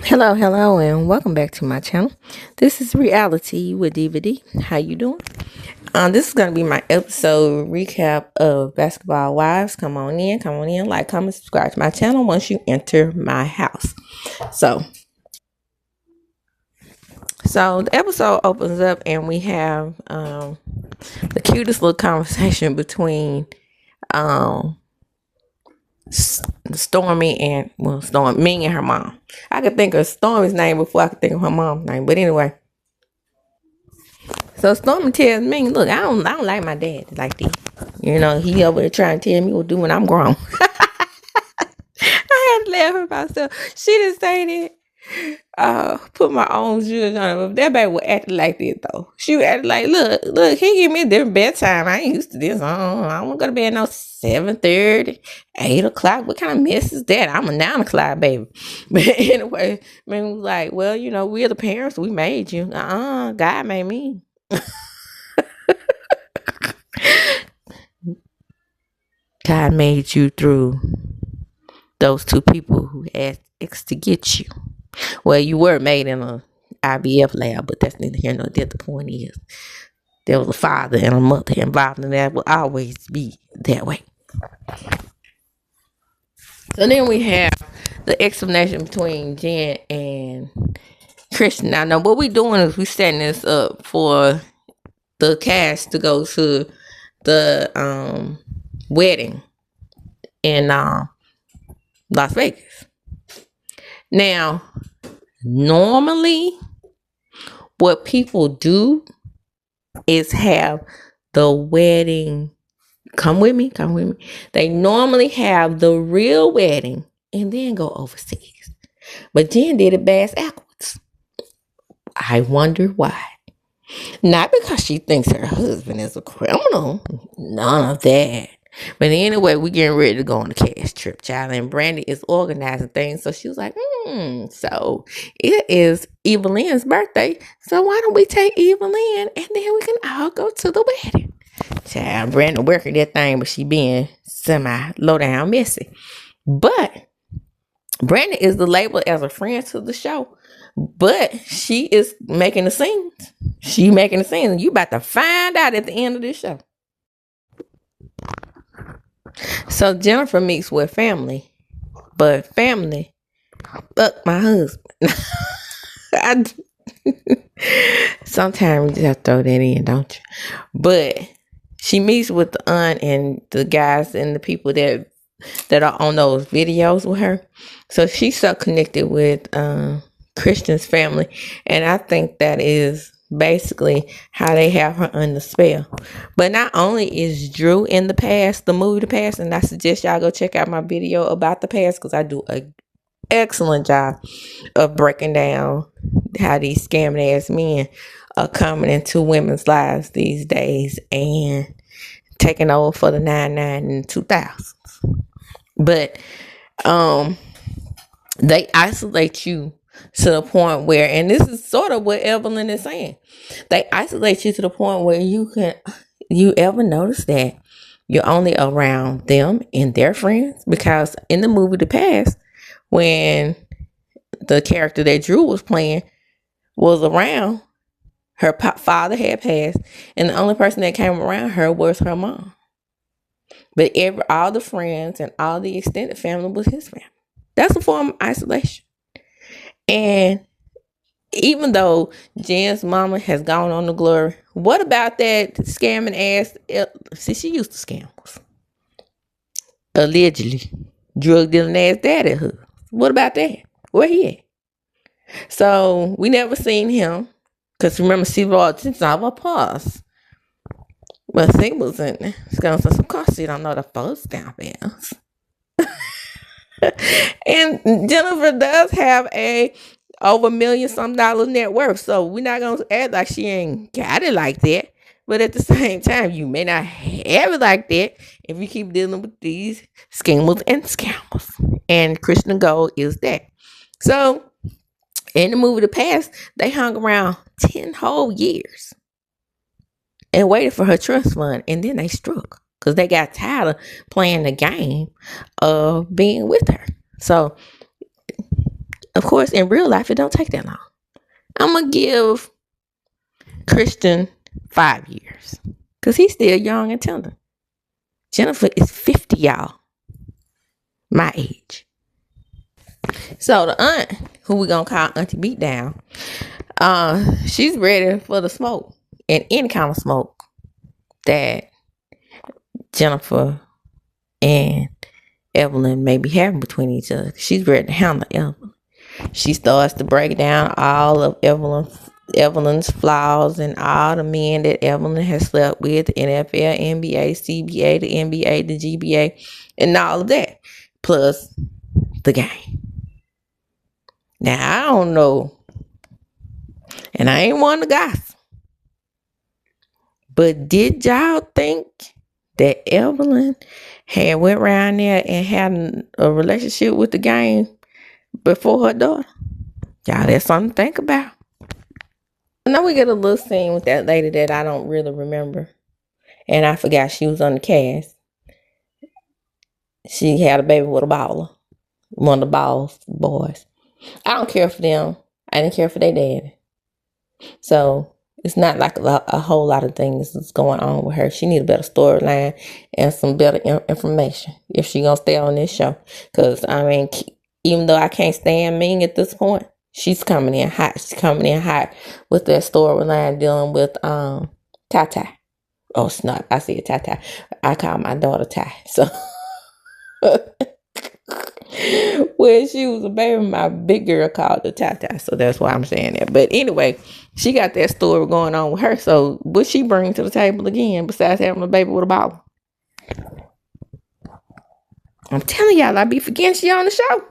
Hello, and welcome back to my channel. This is Reality with DVD. How you doing? This is gonna be my episode recap of Basketball Wives. Come on in, like, comment, subscribe to my channel once you enter my house. So, so the episode opens up, and we have the cutest little conversation between um Stormy and Ming and her mom. I could think of Stormy's name before I could think of her mom's name, but anyway. So Stormy tells me, look, I don't like my dad like this. You know, he over there trying to tell me what to do when I'm grown. I had to laugh at myself. She didn't say that. Put my own judge on it. But that baby would act like that though. She would act like, look, he give me a different bedtime. I ain't used to this. I don't go to bed no 7:30, 8 o'clock. What kind of mess is that? I'm a 9 o'clock baby. But anyway, man was like, well, you know, we're the parents. We made you. God made me. God made you through those two people who asked to get you. Well, you were made in a IVF lab, but that's neither here nor there. The point is, there was a father and a mother involved, and that will always be that way. So then we have the explanation between Jen and Christian. Now what we're doing is we're setting this up for the cast to go to the wedding in Las Vegas. Now, normally, what people do is have the wedding. Come with me. They normally have the real wedding and then go overseas. But Jen did it backwards. I wonder why. Not because she thinks her husband is a criminal. None of that. But anyway, we getting ready to go on the cash trip, child. And Brandy is organizing things. So she was like, so it is EVENLYN's birthday. So why don't we take EVENLYN and then we can all go to the wedding? Child, Brandy working that thing, but she being semi low down messy. But Brandy is the label as a friend to the show. But she is making the scenes. She making the scenes. And you about to find out at the end of this show. So Jennifer meets with family, but family, fuck my husband. Sometimes you just have to throw that in, don't you? But she meets with the aunt and the guys and the people that are on those videos with her. So she's so connected with Christian's family, and I think that is basically how they have her under spell. But not only is Drew in the past, the movie The Past, and I suggest y'all go check out my video about The Past because I do an excellent job of breaking down how these scamming ass men are coming into women's lives these days and taking over for the 99 and 2000s. But they isolate you to the point where, and this is sort of what EVENLYN is saying, they isolate you to the point where you ever notice that you're only around them and their friends? Because in the movie The Past, when the character that Drew was playing was around, her father had passed, and the only person that came around her was her mom. But all the friends and all the extended family was his family. That's a form of isolation. And even though Jen's mama has gone on to glory, what about that scamming ass? See, she used to scam us. Allegedly. Drug dealing ass daddy her. What about that? Where he at? So we never seen him. Because remember, she brought our pause. Well, she was in there. Of course, you don't know the first down bells. And Jennifer does have a over $1 million net worth. So we're not going to act like she ain't got it like that. But at the same time, you may not have it like that if you keep dealing with these schemers and scammers. And Kristen Gold is that. So in the movie The Past, they hung around 10 whole years and waited for her trust fund. And then they struck because they got tired of playing the game of being with her. So Of course, in real life, it don't take that long. I'm going to give Christian 5 years because he's still young and tender. Jennifer is 50, y'all. My age. So the aunt, who we going to call Auntie Beatdown, she's ready for the smoke. And any kind of smoke that Jennifer and Evelyn may be having between each other. She's ready to handle Evelyn. She starts to break down all of Evelyn's flaws and all the men that Evelyn has slept with, the NFL, NBA, CBA, the NBA, the GBA, and all of that. Plus the game. Now, I don't know, and I ain't one to gossip, but did y'all think that Evelyn had went around there and had a relationship with the game before her daughter? Y'all, that's something to think about. Now we get a little scene with that lady that I don't really remember. And I forgot she was on the cast. She had a baby with a baller. One of the boss boys. I don't care for them. I didn't care for their daddy. So it's not like a whole lot of things that's going on with her. She need a better storyline and some better information if she gonna stay on this show. Because, I mean, even though I can't stand Ming at this point, she's coming in hot. She's coming in hot with that storyline dealing with Tata. Oh, snap. I see it, Tata. I call my daughter Ty. So when she was a baby, my big girl called her Tata. So that's why I'm saying that. But anyway, she got that story going on with her. So what she bring to the table again besides having a baby with a ball? I'm telling y'all, I be forgetting she on the show.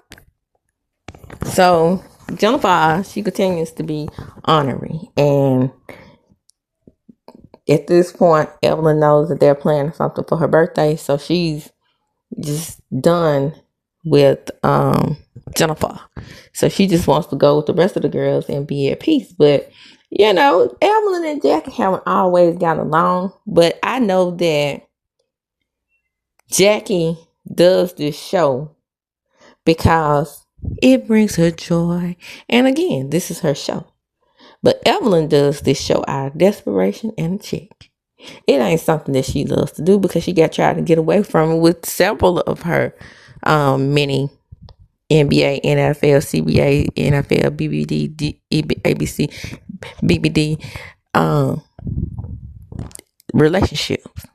So Jennifer, she continues to be ornery. And at this point, Evelyn knows that they're planning something for her birthday. So she's just done with Jennifer. So she just wants to go with the rest of the girls and be at peace. But, you know, Evelyn and Jackie haven't always gotten along. But I know that Jackie does this show because it brings her joy. And again, this is her show. But Evelyn does this show out of desperation and a check. It ain't something that she loves to do because she got tried to get away from it with several of her many NBA, NFL, CBA, NFL, BBD, ABC, BBD relationships.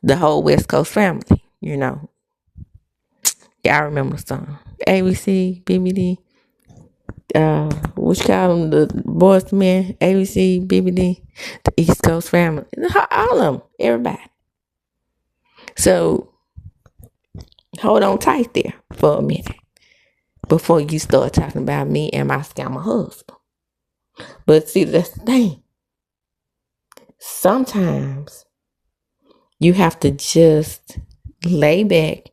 The whole West Coast family, you know. Yeah, I remember the song. ABC, BBD, what you call them, the boys to men, ABC, BBD, the East Coast family. All of them, everybody. So, hold on tight there for a minute before you start talking about me and my scammer husband. But see, that's the thing. Sometimes you have to just lay back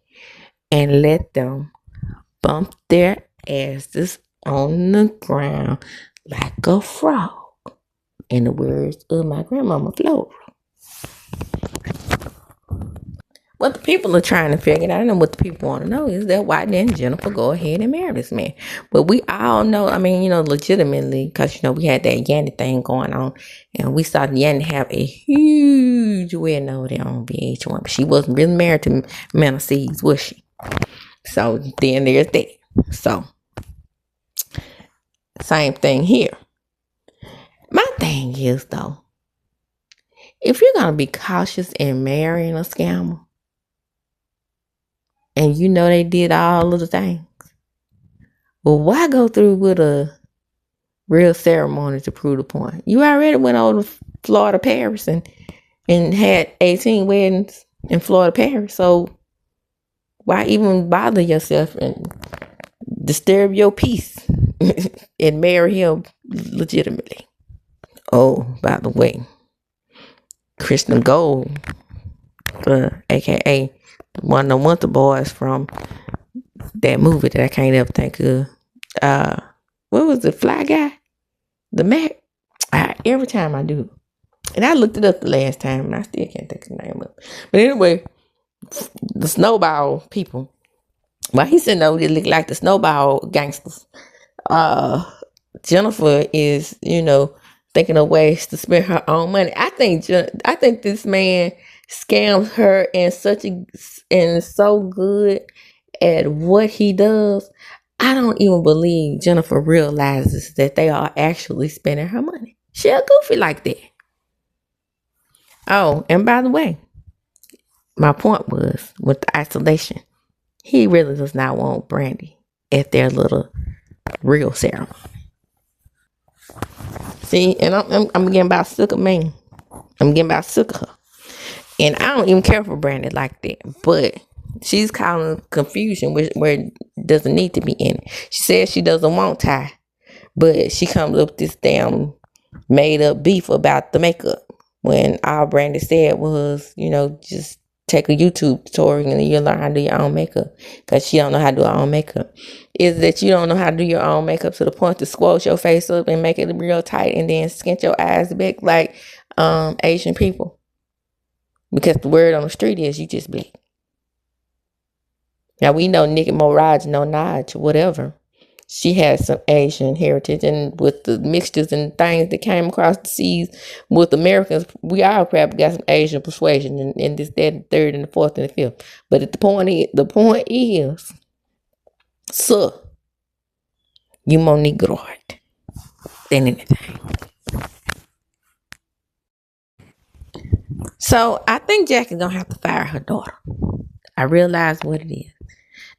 and let them bump their asses on the ground like a frog. In the words of my grandmama Flora. What the people are trying to figure out, and what the people want to know is that why didn't Jennifer go ahead and marry this man? But we all know, I mean, you know, legitimately, because, you know, we had that Yandy thing going on, and we saw Yandy have a huge wedding over there on VH1. But she wasn't really married to Man of Seeds, was she? So then there's that. So, same thing here. My thing is, though, if you're going to be cautious in marrying a scammer, and you know they did all of the things, well, why go through with a real ceremony to prove the point? You already went over to Florida, Paris, and had 18 weddings in Florida, Paris. So why even bother yourself and disturb your peace and marry him legitimately? Oh, by the way, Kristen Gold, aka one of the Winter Boys from that movie that I can't ever think of. What was the Fly Guy? The Mac? Every time I do. And I looked it up the last time and I still can't think of the name of it. But anyway, the Snowball people. While he's sitting over there looking like the snowball gangsters, uh, Jennifer is, thinking of ways to spend her own money. I think this man scams her and is so good at what he does. I don't even believe Jennifer realizes that they are actually spending her money. She a goofy like that. Oh, and by the way, my point was with the isolation. He really does not want Brandy at their little real ceremony. See, and I'm getting about sick of me. I'm getting about sick of her. And I don't even care for Brandy like that. But she's causing confusion where it doesn't need to be in it. She says she doesn't want Ty. But she comes up with this damn made up beef about the makeup. When all Brandy said was, just take a YouTube tutorial and you'll learn how to do your own makeup. Because she don't know how to do her own makeup. Is that you don't know how to do your own makeup to the point to squash your face up and make it real tight and then skint your eyes back like Asian people. Because the word on the street is you just black. Now we know Nicki Minaj, no Naj, whatever. She has some Asian heritage, and with the mixtures and things that came across the seas with Americans, we all probably got some Asian persuasion in this, that, and third, and the fourth, and the fifth. But the point is, sir, you more Negroid than anything. So I think Jack is gonna have to fire her daughter. I realize what it is.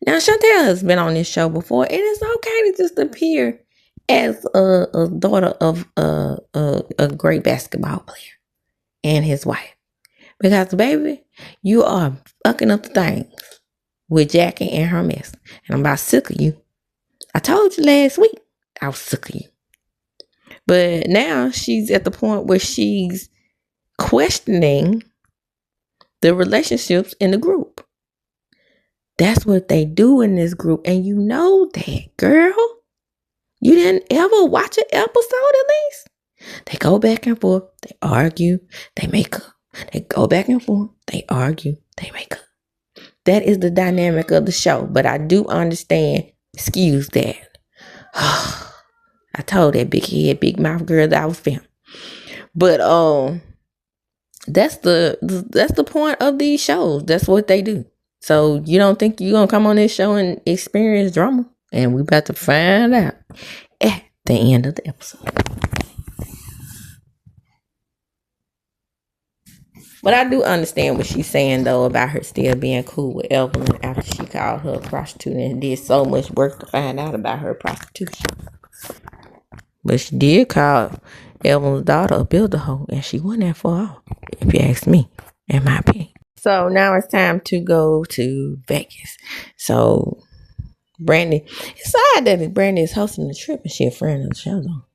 Now Chantel has been on this show before, and it's okay to just appear as a daughter of a great basketball player and his wife. Because baby, you are fucking up the things with Jackie and her mess. And I'm about sick of you. I told you last week I was sick of you. But now she's at the point where she's questioning the relationships in the group. That's what they do in this group. And you know that, girl. You didn't ever watch an episode at least? They go back and forth. They argue. They make up. They go back and forth. They argue. They make up. That is the dynamic of the show. But I do understand. Excuse that. I told that big head, big mouth girl that I was filming. But that's the point of these shows. That's what they do. So you don't think you're gonna come on this show and experience drama? And we about to find out at the end of the episode. But I do understand what she's saying though about her still being cool with Evelyn after she called her a prostitute and did so much work to find out about her prostitution. But she did call Evelyn's daughter a builder hoe, and she wasn't that far off, if you ask me, in my opinion. So now it's time to go to Vegas. So Brandy, it's odd that Brandy is hosting the trip and she a friend of the show though.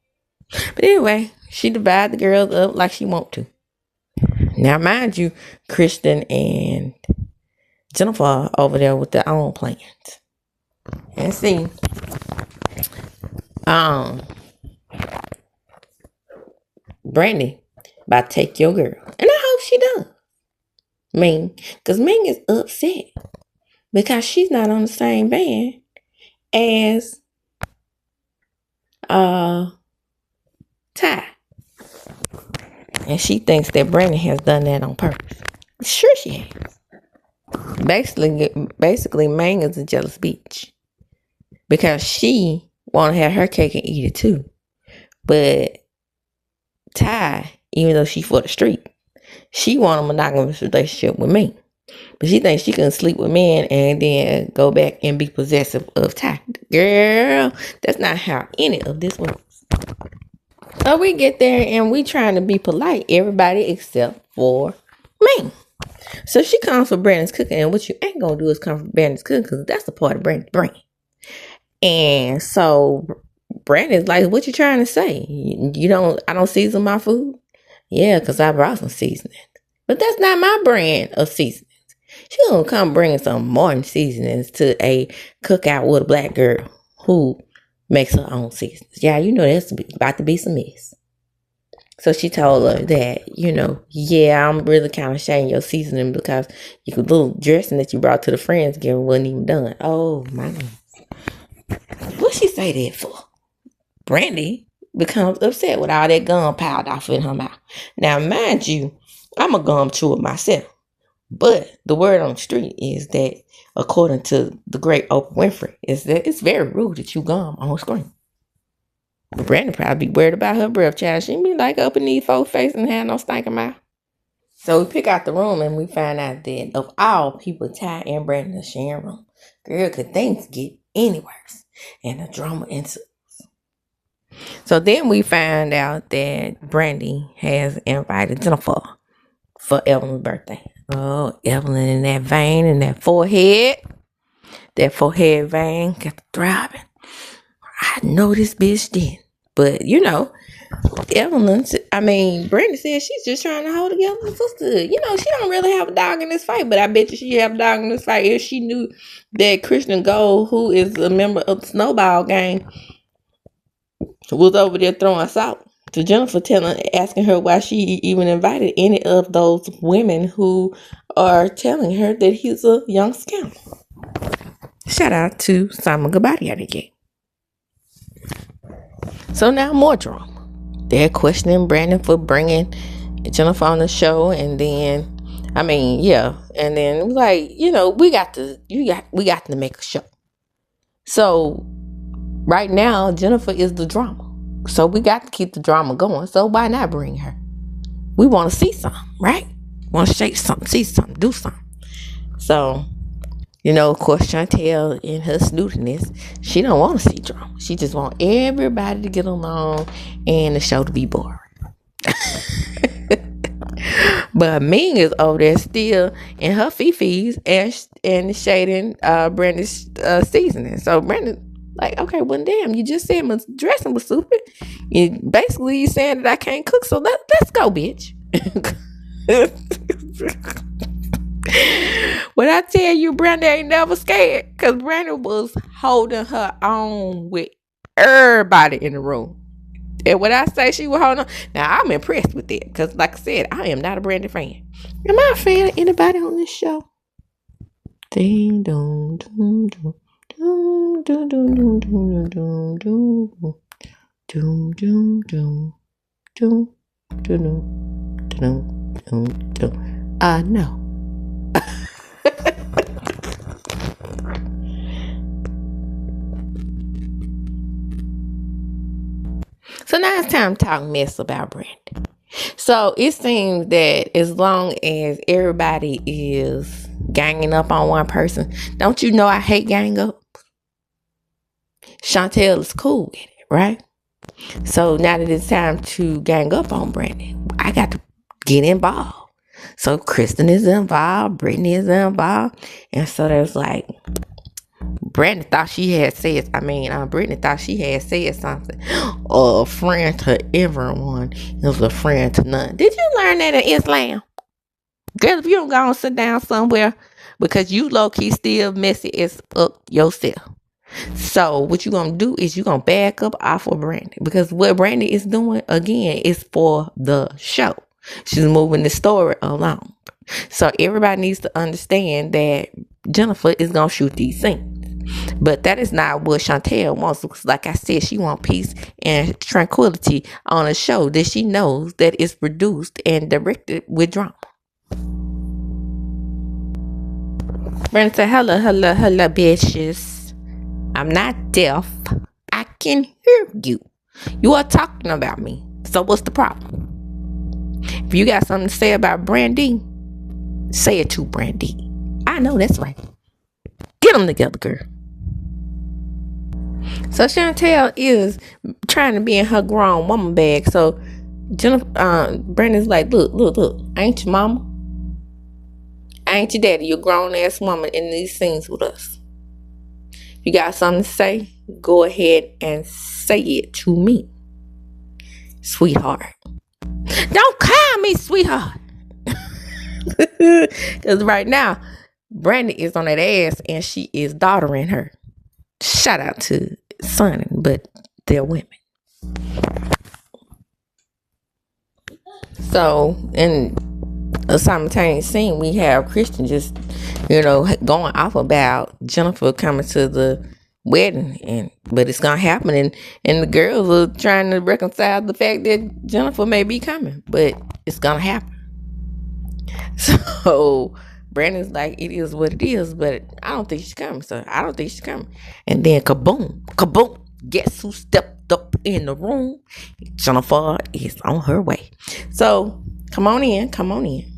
But anyway, she divide the girls up like she want to. Now mind you, Kristen and Jennifer are over there with their own plans. And see, Brandy about to take your girl. And I hope she does. Ming, because Ming is upset because she's not on the same band as Ty. And she thinks that Brandy has done that on purpose. Sure she has. Basically, Ming is a jealous bitch. Because she want to have her cake and eat it too. But Ty, even though she for the street, she want a monogamous relationship with me. But she thinks she can sleep with men and then go back and be possessive of Ty. Girl, that's not how any of this works. So we get there and we trying to be polite, everybody except for me. So she comes for Brandon's cooking, and what you ain't gonna do is come for Brandon's cooking because that's the part of Brandon's brain. And so Brandon's like, what you trying to say? I don't season my food? Yeah, because I brought some seasoning. But that's not my brand of seasonings. She gonna come bring some modern seasonings to a cookout with a black girl who makes her own seasonings. Yeah, you know that's about to be some mess. So she told her that, yeah, I'm really kind of shading your seasoning because your little dressing that you brought to the Friendsgiving wasn't even done. Oh, my God. What she say that for? Brandy becomes upset with all that gum piled off in her mouth. Now, mind you, I'm a gum chewer myself. But the word on the street is that, according to the great Oprah Winfrey, is that it's very rude that you gum on screen. But Brandy probably be worried about her breath, child. She be like up in these folks' face and have no stinking mouth. So we pick out the room and we find out that of all people, Ty and Brandy are sharing room. Girl, could things get any worse? And the drama ensues. So then we find out that Brandy has invited Jennifer for Evelyn's birthday. Oh, Evelyn in that vein, in that forehead vein, got the throbbing. I know this bitch did. But, Brandy said she's just trying to hold together the sisterhood. She don't really have a dog in this fight, but I bet you she have a dog in this fight if she knew that Christian Gold, who is a member of the Snowball gang, was over there throwing salt to Jennifer, asking her why she even invited any of those women who are telling her that he's a young scoundrel. Shout out to Simon Gabati again. So now more drama. They're questioning Brandon for bringing Jennifer on the show, and then, and then it was like, we got to make a show. So right now, Jennifer is the drama. So we got to keep the drama going. So why not bring her? We want to see something, right? Want to shake something, see something, do something. So, of course, Chantel in her snootiness, she don't want to see drama. She just want everybody to get along and the show to be boring. But Ming is over there still in her fifis and shading Brandy's seasoning. So Brandon, like, okay, well, damn, you just said my dressing was stupid. Basically, you saying that I can't cook, so let's go, bitch. When I tell you Brenda ain't never scared, because Brenda was holding her own with everybody in the room. And when I say she was holding on, now I'm impressed with that, because like I said, I am not a Brenda fan. Am I a fan of anybody on this show? Ding dong dong dong dong dong dong dong dong dong dong dong. No. So now it's time to talk mess about Brandy. So it seems that as long as everybody is ganging up on one person, don't you know I hate gang up? Chantel is cool with it, right? So now that it's time to gang up on Brandy, I got to get involved. So Kristen is involved, Brittany is involved, and so there's like, Brittany thought she had said something. A friend to everyone is a friend to none. Did you learn that in Islam? Girl, if you don't go and sit down somewhere, because you low-key still messy as up yourself. So what you gonna do is you gonna back up off of Brandy, because what Brandy is doing again is for the show. She's moving the story along. So everybody needs to understand that Jennifer is gonna shoot these scenes. But that is not what Chantel wants. Because like I said, she wants peace and tranquility on a show that she knows that is produced and directed with drama. Brenda said, hello, bitches. I'm not deaf. I can hear you. You are talking about me. So what's the problem? If you got something to say about Brandy, say it to Brandy. I know that's right. Get them together, girl. So Chantel is trying to be in her grown woman bag. So Brandy's like, look, I ain't your mama. I ain't your daddy. You're a grown ass woman in these scenes with us. You got something to say? Go ahead and say it to me, sweetheart. Don't call me sweetheart. Because right now, Brandy is on that ass and she is daughtering her. Shout out to Sonny, but they're women. So, in a simultaneous scene, we have Christian just, going off about Jennifer coming to the wedding, but it's gonna happen, and the girls are trying to reconcile the fact that Jennifer may be coming, but it's gonna happen. So Brandon's like, it is what it is, but I don't think she's coming. So I don't think she's coming. And then kaboom, kaboom. Guess who stepped up in the room? Jennifer is on her way. So come on in, come on in.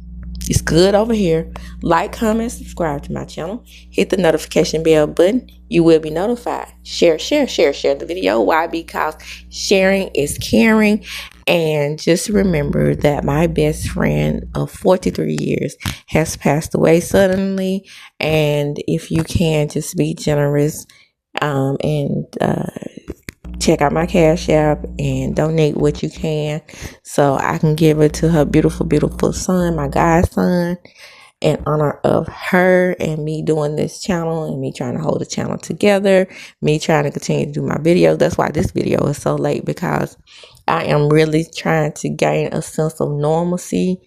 It's good over here. Like, comment, subscribe to my channel. Hit the notification bell button. You will be notified. Share the video. Why? Because sharing is caring. And just remember that my best friend of 43 years has passed away suddenly. And if you can, just be generous and check out my Cash App and donate what you can so I can give it to her beautiful, beautiful son, my godson, in honor of her and me doing this channel and me trying to hold the channel together, me trying to continue to do my videos. That's why this video is so late, because I am really trying to gain a sense of normalcy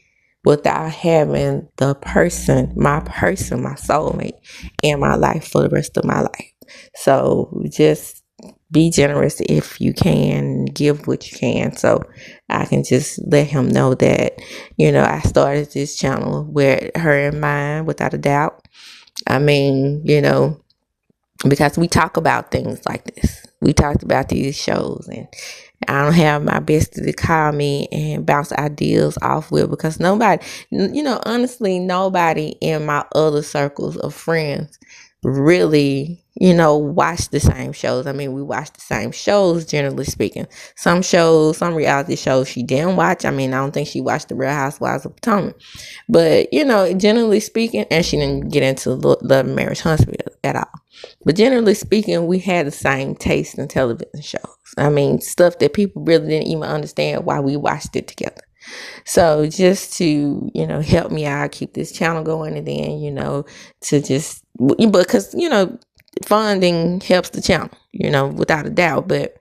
without having my soulmate in my life for the rest of my life. So just be generous if you can, give what you can, so I can just let him know that, I started this channel with her in mind, without a doubt. I mean, because we talk about things like this. We talked about these shows, and I don't have my bestie to call me and bounce ideas off with, because nobody, honestly, nobody in my other circles of friends really, watch the same shows. I mean, we watch the same shows, generally speaking. Some reality shows she didn't watch. I mean, I don't think she watched The Real Housewives of Potomac. But, generally speaking, and she didn't get into Love and Marriage Huntsville at all. But generally speaking, we had the same taste in television shows. I mean, stuff that people really didn't even understand why we watched it together. So just to, help me out, keep this channel going, and then, to just, because, funding helps the channel, without a doubt. But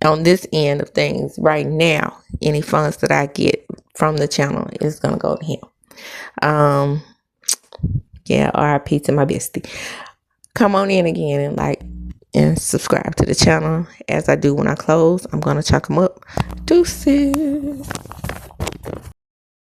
on this end of things right now, any funds that I get from the channel is going to go to him. Yeah, RIP to my bestie. Come on in again and like and subscribe to the channel. As I do when I close, I'm going to chuck them up. Deuces.